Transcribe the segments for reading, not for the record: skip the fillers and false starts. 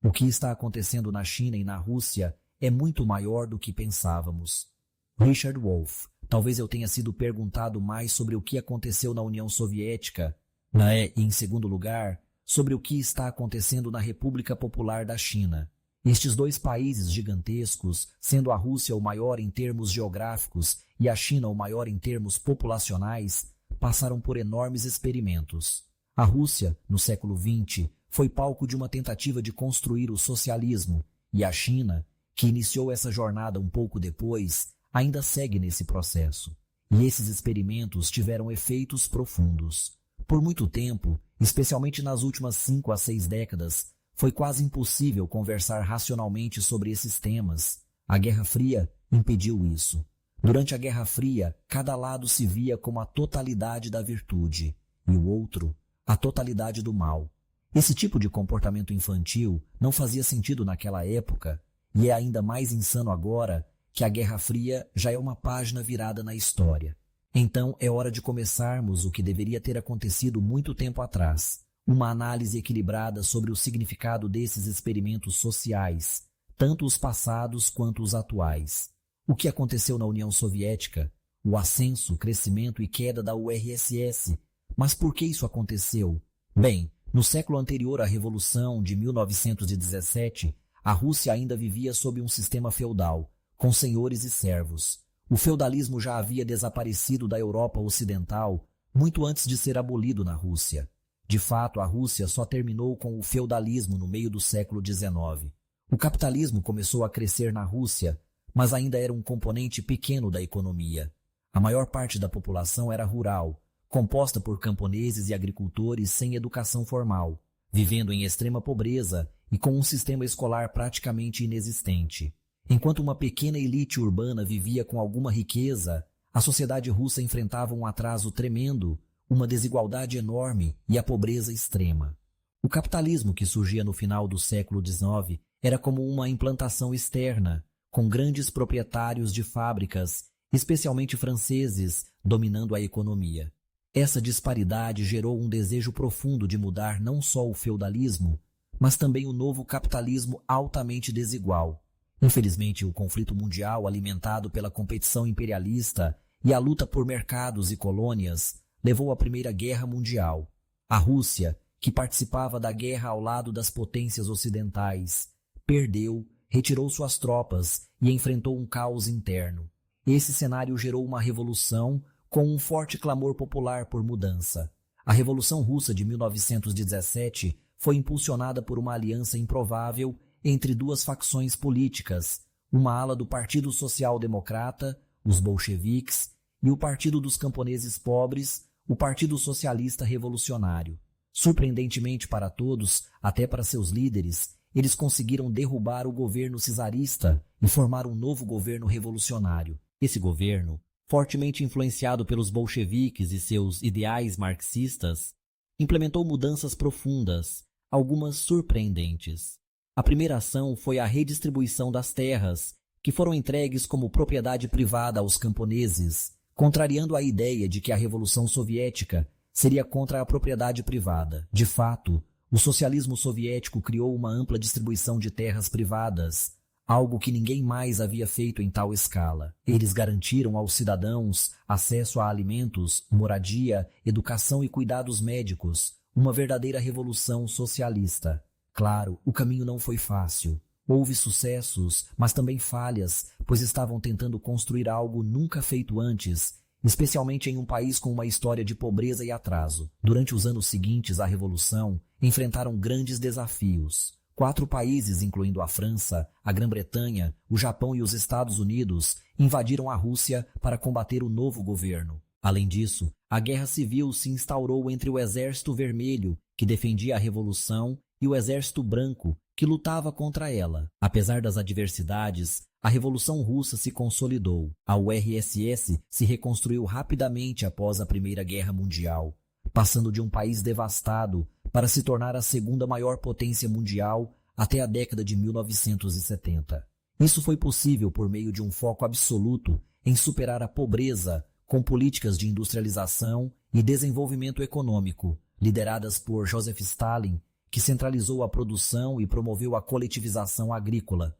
O que está acontecendo na China e na Rússia é muito maior do que pensávamos. Richard Wolff, talvez eu tenha sido perguntado mais sobre o que aconteceu na União Soviética, e, em segundo lugar, sobre o que está acontecendo na República Popular da China. Estes dois países gigantescos, sendo a Rússia o maior em termos geográficos e a China o maior em termos populacionais, passaram por enormes experimentos. A Rússia, no século XX, foi palco de uma tentativa de construir o socialismo, e a China, que iniciou essa jornada um pouco depois, ainda segue nesse processo. E esses experimentos tiveram efeitos profundos. Por muito tempo, especialmente nas últimas 5 a 6 décadas, foi quase impossível conversar racionalmente sobre esses temas. A Guerra Fria impediu isso. Durante a Guerra Fria, cada lado se via como a totalidade da virtude, e o outro, a totalidade do mal. Esse tipo de comportamento infantil não fazia sentido naquela época, e é ainda mais insano agora que a Guerra Fria já é uma página virada na história. Então é hora de começarmos o que deveria ter acontecido muito tempo atrás, uma análise equilibrada sobre o significado desses experimentos sociais, tanto os passados quanto os atuais. O que aconteceu na União Soviética, o ascenso, crescimento e queda da URSS. Mas por que isso aconteceu? Bem, no século anterior à Revolução de 1917, a Rússia ainda vivia sob um sistema feudal, com senhores e servos. O feudalismo já havia desaparecido da Europa Ocidental muito antes de ser abolido na Rússia. De fato, a Rússia só terminou com o feudalismo no meio do século XIX. O capitalismo começou a crescer na Rússia, mas ainda era um componente pequeno da economia. A maior parte da população era rural, composta por camponeses e agricultores sem educação formal, vivendo em extrema pobreza e com um sistema escolar praticamente inexistente. Enquanto uma pequena elite urbana vivia com alguma riqueza, a sociedade russa enfrentava um atraso tremendo, uma desigualdade enorme e a pobreza extrema. O capitalismo que surgia no final do século XIX era como uma implantação externa, com grandes proprietários de fábricas, especialmente franceses, dominando a economia. Essa disparidade gerou um desejo profundo de mudar não só o feudalismo, mas também o novo capitalismo altamente desigual. Infelizmente, o conflito mundial alimentado pela competição imperialista e a luta por mercados e colônias levou à Primeira Guerra Mundial. A Rússia, que participava da guerra ao lado das potências ocidentais, perdeu, retirou suas tropas e enfrentou um caos interno. Esse cenário gerou uma revolução com um forte clamor popular por mudança. A Revolução Russa de 1917 foi impulsionada por uma aliança improvável entre duas facções políticas, uma ala do Partido Social Democrata, os bolcheviques, e o Partido dos Camponeses Pobres, o Partido Socialista Revolucionário. Surpreendentemente para todos, até para seus líderes, eles conseguiram derrubar o governo czarista e formar um novo governo revolucionário. Esse governo, fortemente influenciado pelos bolcheviques e seus ideais marxistas, implementou mudanças profundas, algumas surpreendentes. A primeira ação foi a redistribuição das terras, que foram entregues como propriedade privada aos camponeses, contrariando a ideia de que a Revolução Soviética seria contra a propriedade privada. De fato, o socialismo soviético criou uma ampla distribuição de terras privadas, algo que ninguém mais havia feito em tal escala. Eles garantiram aos cidadãos acesso a alimentos, moradia, educação e cuidados médicos, uma verdadeira revolução socialista. Claro, o caminho não foi fácil. Houve sucessos, mas também falhas, pois estavam tentando construir algo nunca feito antes, especialmente em um país com uma história de pobreza e atraso. Durante os anos seguintes à Revolução, enfrentaram grandes desafios. 4 países, incluindo a França, a Grã-Bretanha, o Japão e os Estados Unidos, invadiram a Rússia para combater o novo governo. Além disso, a Guerra Civil se instaurou entre o Exército Vermelho, que defendia a Revolução, e o Exército Branco, que lutava contra ela. Apesar das adversidades, a Revolução Russa se consolidou. A URSS se reconstruiu rapidamente após a Primeira Guerra Mundial, passando de um país devastado para se tornar a segunda maior potência mundial até a década de 1970. Isso foi possível por meio de um foco absoluto em superar a pobreza com políticas de industrialização e desenvolvimento econômico, lideradas por Joseph Stalin que centralizou a produção e promoveu a coletivização agrícola,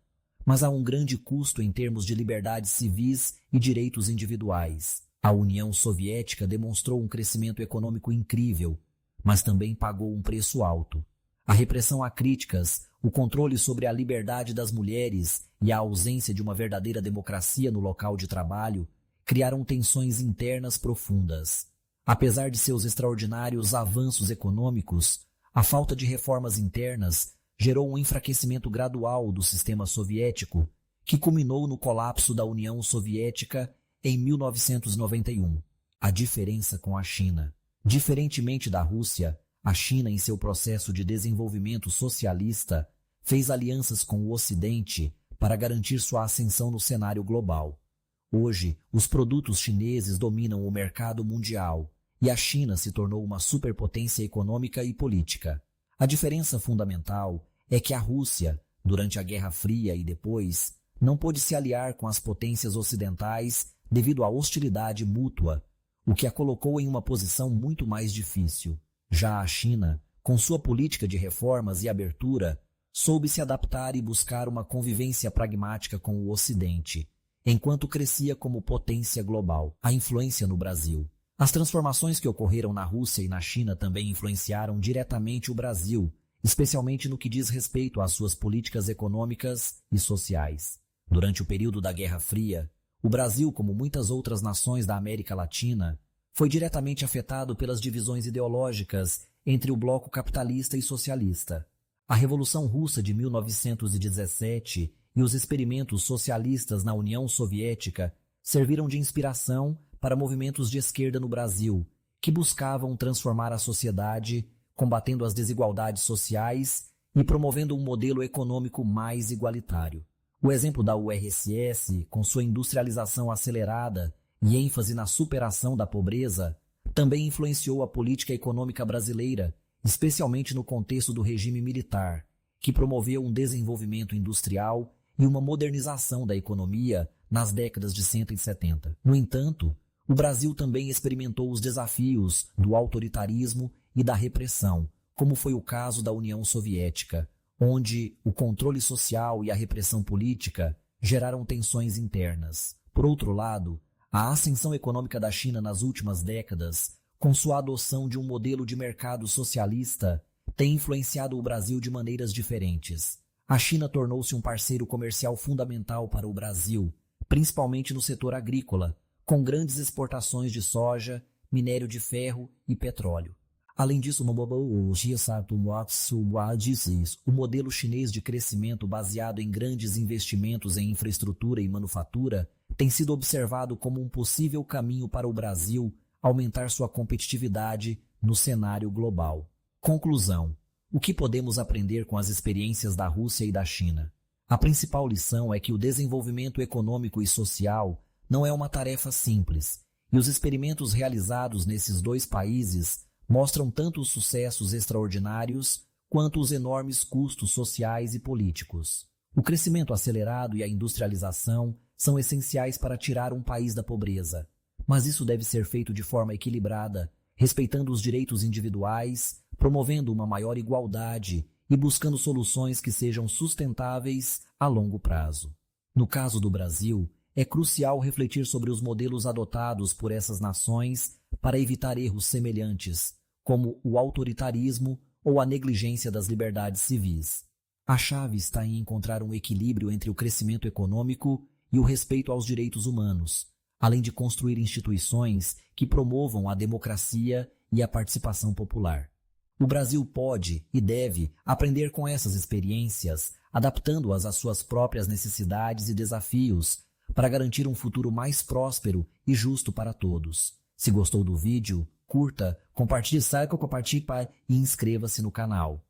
mas há um grande custo em termos de liberdades civis e direitos individuais. A União Soviética demonstrou um crescimento econômico incrível, mas também pagou um preço alto. A repressão a críticas, o controle sobre a liberdade das mulheres e a ausência de uma verdadeira democracia no local de trabalho criaram tensões internas profundas. Apesar de seus extraordinários avanços econômicos, a falta de reformas internas gerou um enfraquecimento gradual do sistema soviético, que culminou no colapso da União Soviética em 1991. A diferença com a China. Diferentemente da Rússia, a China, em seu processo de desenvolvimento socialista, fez alianças com o Ocidente para garantir sua ascensão no cenário global. Hoje, os produtos chineses dominam o mercado mundial e a China se tornou uma superpotência econômica e política. A diferença fundamental é que a Rússia, durante a Guerra Fria e depois, não pôde se aliar com as potências ocidentais devido à hostilidade mútua, o que a colocou em uma posição muito mais difícil. Já a China, com sua política de reformas e abertura, soube se adaptar e buscar uma convivência pragmática com o Ocidente, enquanto crescia como potência global. A influência no Brasil. As transformações que ocorreram na Rússia e na China também influenciaram diretamente o Brasil, especialmente no que diz respeito às suas políticas econômicas e sociais. Durante o período da Guerra Fria, o Brasil, como muitas outras nações da América Latina, foi diretamente afetado pelas divisões ideológicas entre o bloco capitalista e socialista. A Revolução Russa de 1917 e os experimentos socialistas na União Soviética serviram de inspiração para movimentos de esquerda no Brasil, que buscavam transformar a sociedade, combatendo as desigualdades sociais e promovendo um modelo econômico mais igualitário. O exemplo da URSS, com sua industrialização acelerada e ênfase na superação da pobreza, também influenciou a política econômica brasileira, especialmente no contexto do regime militar, que promoveu um desenvolvimento industrial e uma modernização da economia nas décadas de 60 e 70. No entanto, o Brasil também experimentou os desafios do autoritarismo e da repressão, como foi o caso da União Soviética, onde o controle social e a repressão política geraram tensões internas. Por outro lado, a ascensão econômica da China nas últimas décadas, com sua adoção de um modelo de mercado socialista, tem influenciado o Brasil de maneiras diferentes. A China tornou-se um parceiro comercial fundamental para o Brasil, principalmente no setor agrícola, com grandes exportações de soja, minério de ferro e petróleo. Além disso, o modelo chinês de crescimento baseado em grandes investimentos em infraestrutura e manufatura tem sido observado como um possível caminho para o Brasil aumentar sua competitividade no cenário global. Conclusão: o que podemos aprender com as experiências da Rússia e da China? A principal lição é que o desenvolvimento econômico e social não é uma tarefa simples, e os experimentos realizados nesses dois países mostram tanto os sucessos extraordinários quanto os enormes custos sociais e políticos. O crescimento acelerado e a industrialização são essenciais para tirar um país da pobreza, mas isso deve ser feito de forma equilibrada, respeitando os direitos individuais, promovendo uma maior igualdade e buscando soluções que sejam sustentáveis a longo prazo. No caso do Brasil, é crucial refletir sobre os modelos adotados por essas nações para evitar erros semelhantes, como o autoritarismo ou a negligência das liberdades civis. A chave está em encontrar um equilíbrio entre o crescimento econômico e o respeito aos direitos humanos, além de construir instituições que promovam a democracia e a participação popular. O Brasil pode e deve aprender com essas experiências, adaptando-as às suas próprias necessidades e desafios, para garantir um futuro mais próspero e justo para todos. Se gostou do vídeo, curta, compartilhe e inscreva-se no canal.